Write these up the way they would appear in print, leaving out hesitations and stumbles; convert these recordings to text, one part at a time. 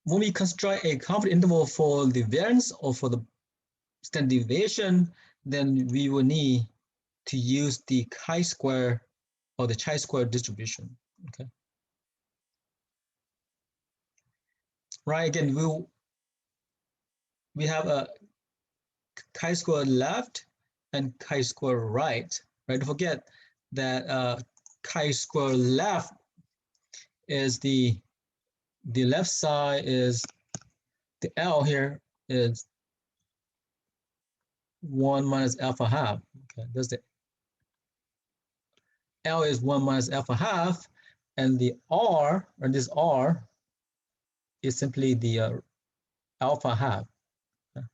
when we construct a confidence interval for the variance or for the standard deviation, then we will need to use the chi-square or the chi-square distribution. Okay. Right. Again, we have a chi-square left and chi-square right. Right. Don't forget that chi-square left is the left side is the L here is 1 minus alpha half. Okay, that's the L is 1 minus alpha half, and the R, or this R, is simply the alpha half. Okay.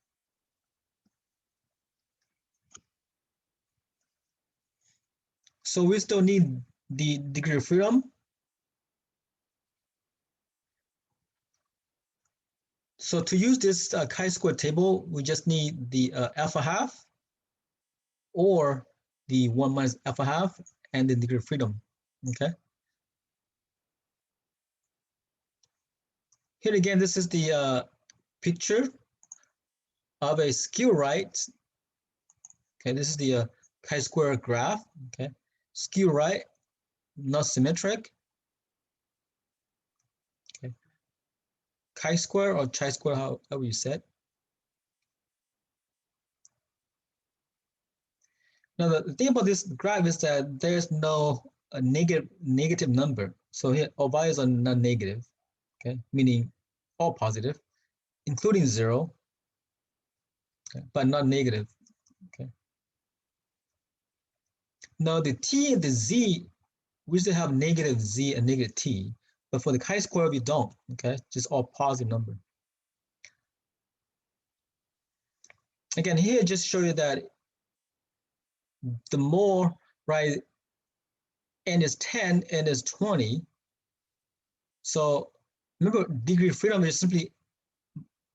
So we still need the degree of freedom. So to use this chi-square table, we just need the alpha half or the 1 minus alpha half and the degree of freedom. Okay. Here again, this is the picture of a skew right. Okay, this is the chi-square graph. Okay, skew right, not symmetric. Okay, chi-square or chi-square, however you said. Now the thing about this graph is that there's no negative number. So here all values are not negative. Okay, meaning all positive, including 0, okay, but not negative. Okay. Now the t and the z, we still have negative z and negative t, but for the chi-square we don't. Okay, just all positive number. Again, here just show you that the more, right, n is 10, n is 20. So remember, degree of freedom is simply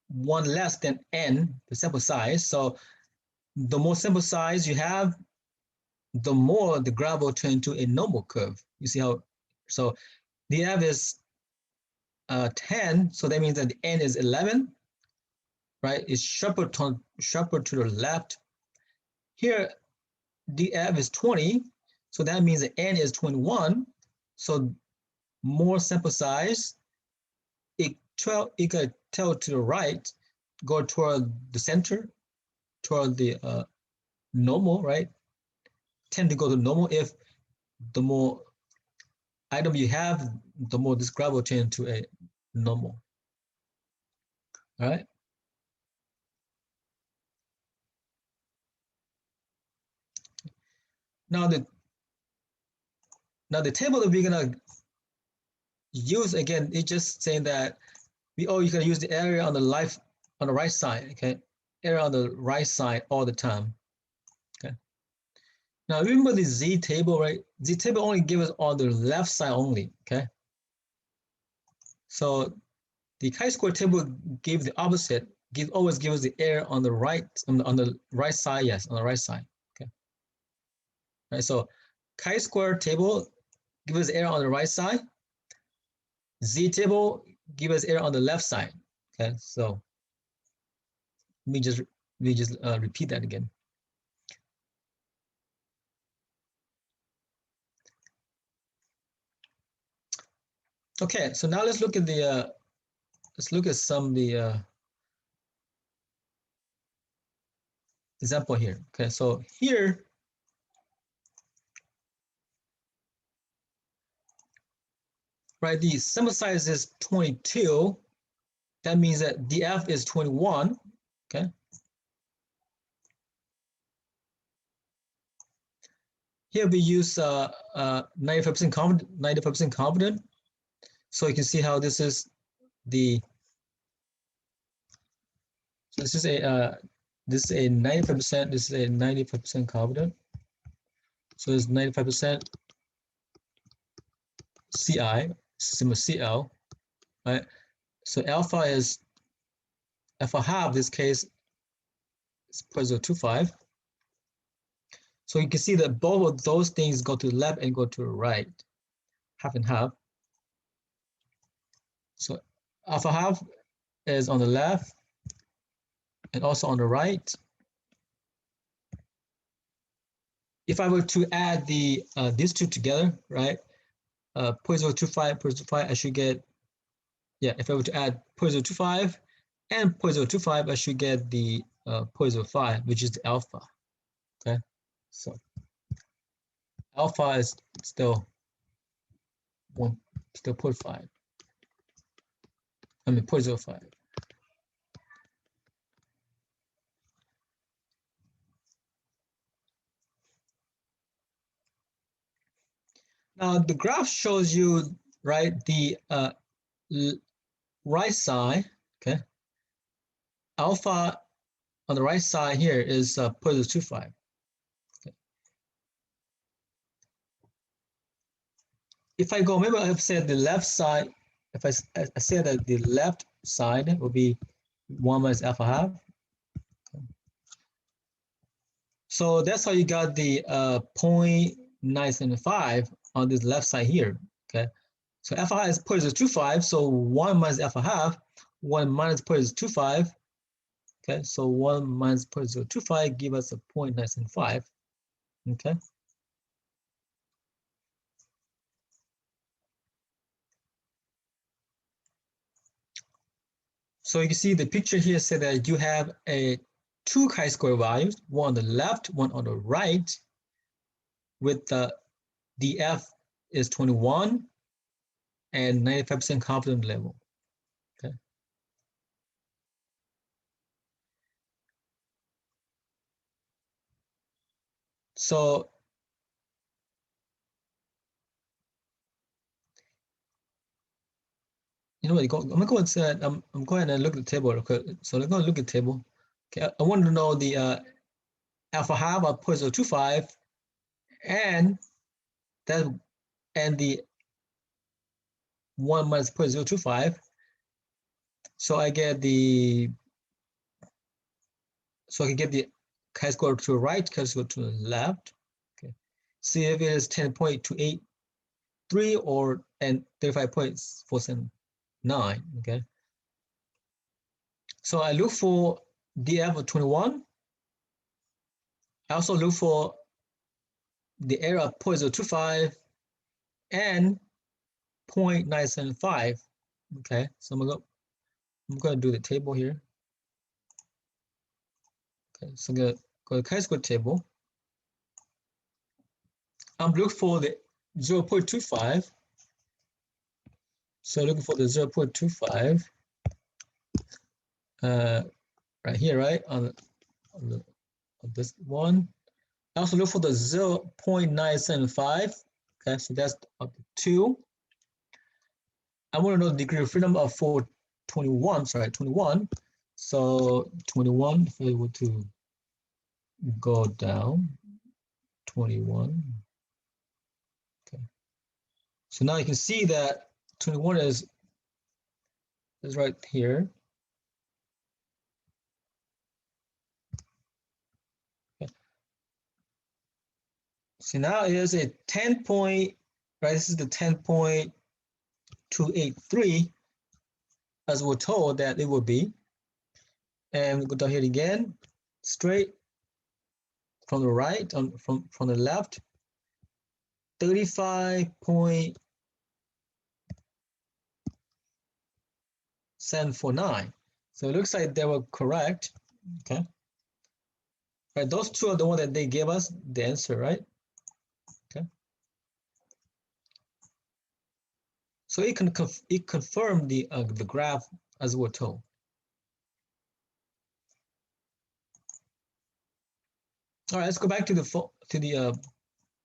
1 less than n, the sample size. So the more sample size you have, the more the graph will turn into a normal curve. You see how? So the f is 10, so that means that the n is 11, right? It's sharper to the left. Here, df is 20, so that means that n is 21. So more sample size, it could tell to the right, go toward the center, toward the normal, right? Tend to go to normal. If the more item you have, the more this graph will turn into a normal. All right. Now the table that we're gonna use again, it's just saying that you can use the area on the right side. Okay, area on the right side all the time. Okay. Now remember the z table, right? Z table only gives us on the left side only. Okay. So the chi-square table gives the opposite. Always gives us the area on the right right side. Yes, on the right side. Okay. Right. So chi-square table gives us area on the right side. Z table gives us area on the left side. Okay. So let me just repeat that again. Okay. So now let's look at the some of the example here. Okay. So here, right, the sample size is 22. That means that df is 21. Okay. Here we use 95% confident, 95% confident. So you can see how this is the. So this is a 95%. This is a 95% confident. So it's 95% CI, sigma CL, right? So alpha is alpha half. This case is 0.025. So you can see that both of those things go to the left and go to the right, half and half. So alpha half is on the left and also on the right. If I were to add the these two together, right? 0.025, 0.025, I should get, yeah, if I were to add 0.025 and 0.025, I should get the 0.05, which is the alpha. Okay, so alpha is still 0.5. I mean 0.05. Now the graph shows you, right, the right side, okay, alpha on the right side here is 0.025. Okay. If I go, maybe I've said the left side, if I say that the left side will be 1 minus alpha half. Okay. So that's how you got the 0.975 on this left side here, okay? So alpha half is 0.025, so 1 minus alpha half, 1 minus 0.025, okay? So 1 minus 0.025 give us a 0.975, okay? So you can see the picture here said that you have two chi-square values, one on the left, one on the right, with the df is 21 and 95% confidence level. Okay. So you know what? I'm gonna go and say I'm going to look at the table. Okay. So let's go look at the table. Okay, I want to know the alpha half of 0.025 and that and the 1 minus 0.025. So I get the so I can get the chi-square to the right, chi-square to the left. Okay. See if it is 10.283 or and 35.479. Okay. So I look for df of 21. I also look for the error of 0.025 and 0.975. Okay, so I'm gonna do the table here. Okay, so I'm gonna go to chi-square table. I'm looking for the 0.25. So looking for the 0.25 right here, right on this one. I also look for the 0.975. Okay, so that's up to 2. I want to know the degree of freedom of 421. Sorry, 21. So 21, if we were to go down, 21. Okay. So now you can see that 21 is right here. Okay. So now it is a 10 point, right? This is the 10.283 as we're told that it will be. And we go down here again, straight from the right, from the left, 35.749. So it looks like they were correct. Okay. Right, those two are the ones that they gave us the answer, right? Okay. So it confirmed the graph as we're told. All right, let's go back to the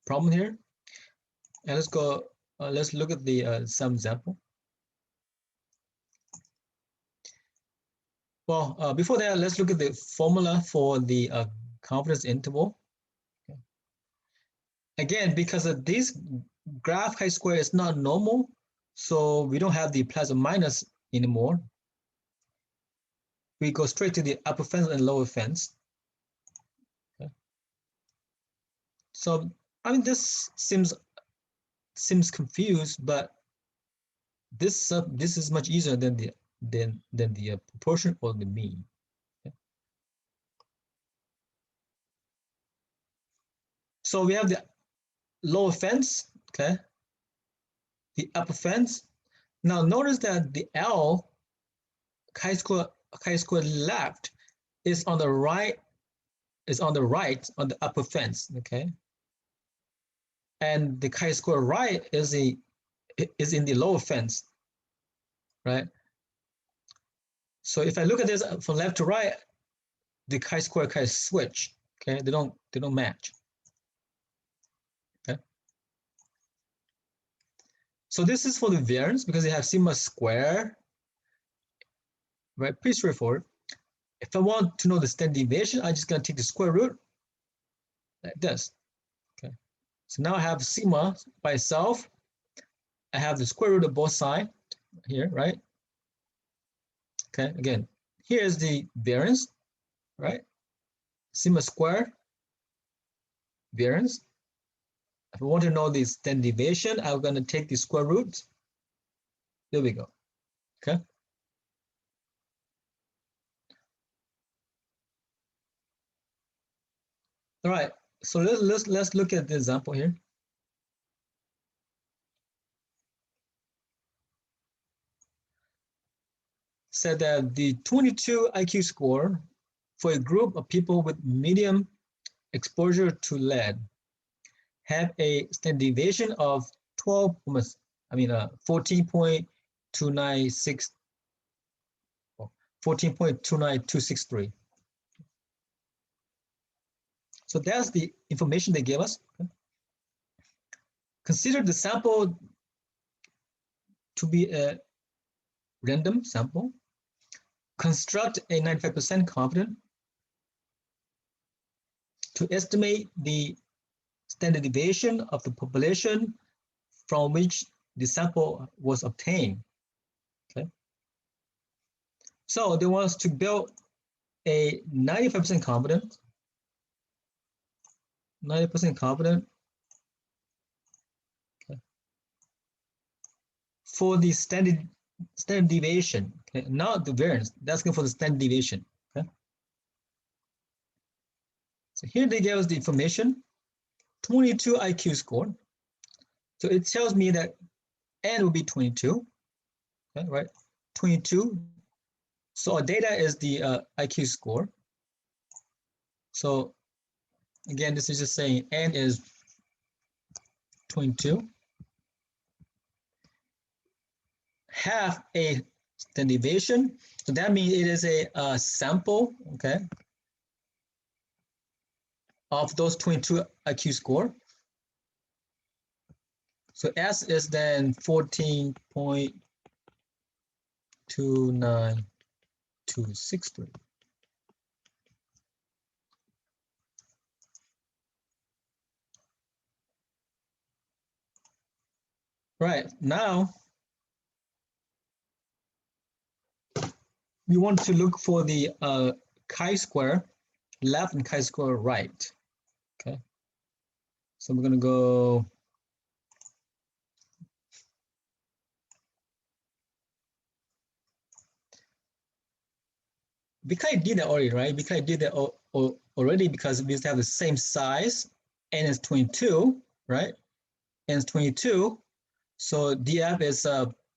problem here, and let's go. Let's look at the some example. Well, before that, let's look at the formula for the confidence interval. Okay. Again, because of this graph chi-square is not normal, so we don't have the plus or minus anymore. We go straight to the upper fence and lower fence. Okay. So I mean, this seems confused, but this is much easier than the than the proportion or the mean. Okay. So we have the lower fence, okay, the upper fence. Now notice that the L chi-square left is on the right, on the upper fence, okay, and the chi-square right is in the lower fence, right? So if I look at this from left to right, the chi-square kind of switch, okay? They don't match, okay? So this is for the variance because they have sigma square, right? Pretty straightforward. If I want to know the standard deviation, I'm just gonna take the square root like this, okay? So now I have sigma by itself. I have the square root of both sides here, right? Okay, again, here's the variance, right? Sigma square variance. If I want to know the standard deviation, I'm going to take the square root. There we go. Okay. All right. So let's look at the example here. Said that the 22 IQ score for a group of people with medium exposure to lead have a standard deviation of 14.29263. 14.29263. So that's the information they gave us. Okay. Consider the sample to be a random sample. Construct a 95% confidence to estimate the standard deviation of the population from which the sample was obtained. Okay. So they want us to build a 95% confidence, 90% confident, okay, for the standard deviation, okay, not the variance. That's good for the standard deviation. Okay. So here they gave us the information, 22 IQ score. So it tells me that n will be 22, okay, right? 22. So our data is the IQ score. So again, this is just saying n is 22. Have a standard deviation. So that means it is a sample, okay, of those 22 IQ score. So S is then 14.29263. Right, now we want to look for the chi-square left and chi-square right. Okay, so we're gonna go we kind of did that already, right? We kind of did that already because we have the same size. N is 22, right? N is 22. So DF is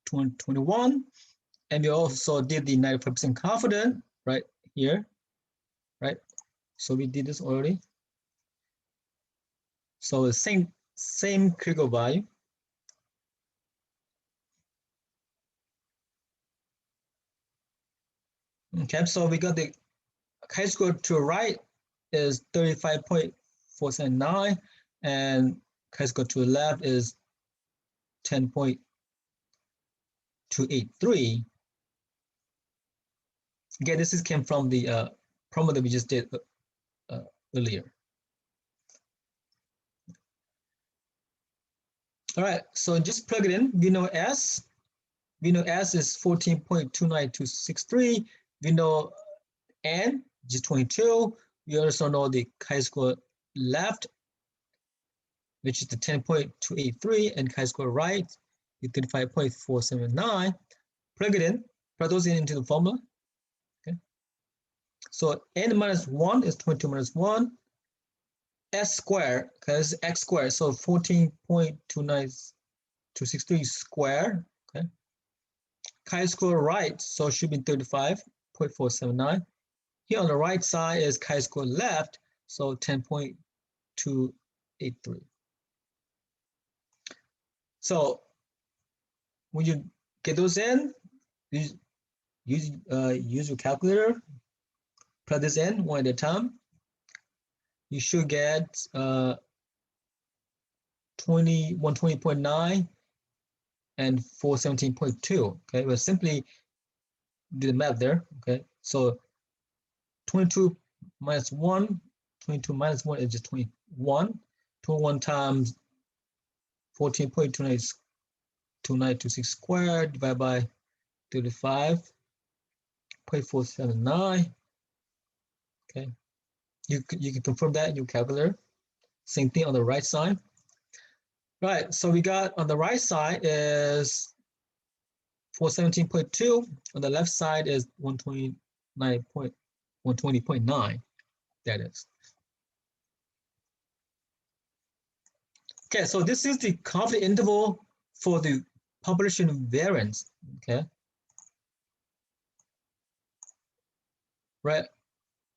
21. And we also did the 95% confident right here, right? So we did this already. So the same critical value. Okay, so we got the chi-square to the right is 35.479 and chi-square to the left is 10.283. Again, this came from the problem that we just did earlier. All right, so just plug it in. We know S. We know S is 14.29263. We know N, just 22. We also know the chi-square left, which is the 10.283, and chi-square right, the 35.479. Plug it in, Plug those into the formula. Okay. So n minus 1 is 22 minus 1. S squared, because x squared, so 14.29263 squared. Okay. Chi-square right, so it should be 35.479. Here on the right side is chi-square left, so 10.283. So when you get those in, use your calculator, plug this in one at a time. You should get 120.9 and 417.2. Okay, we'll simply do the math there. Okay, so 22 minus 1, 22 minus 1 is just 21. 21 times 14.2926 squared divided by 35.479. Okay, you can confirm that in your calculator. Same thing on the right side. Right, so we got on the right side is 417.2. On the left side is 120.9. That is. Okay, so this is the confidence interval for the population variance. Okay. Right.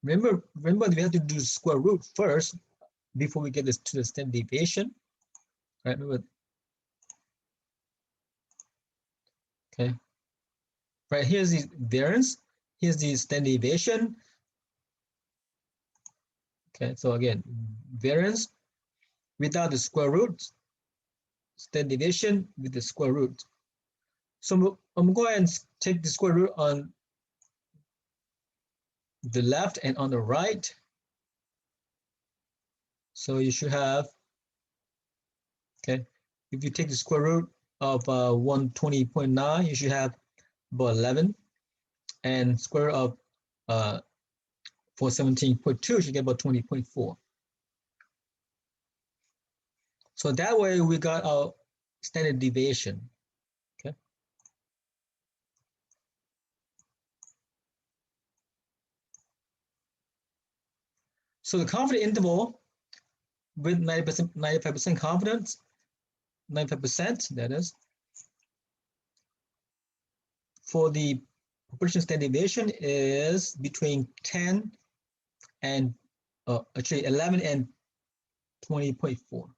Remember we have to do the square root first before we get this to the standard deviation. Right. Remember. Okay. Right. Here's the variance. Here's the standard deviation. Okay. So again, variance without the square root, standard deviation with the square root. So I'm going to take the square root on the left and on the right. So you should have, okay, if you take the square root of 120.9, you should have about 11. And square root of 417.2, you should get about 20.4. So that way we got our standard deviation. Okay. So the confidence interval with 90%, 95% confidence, 95% that is, for the population standard deviation is between 10 and actually 11 and 20.4.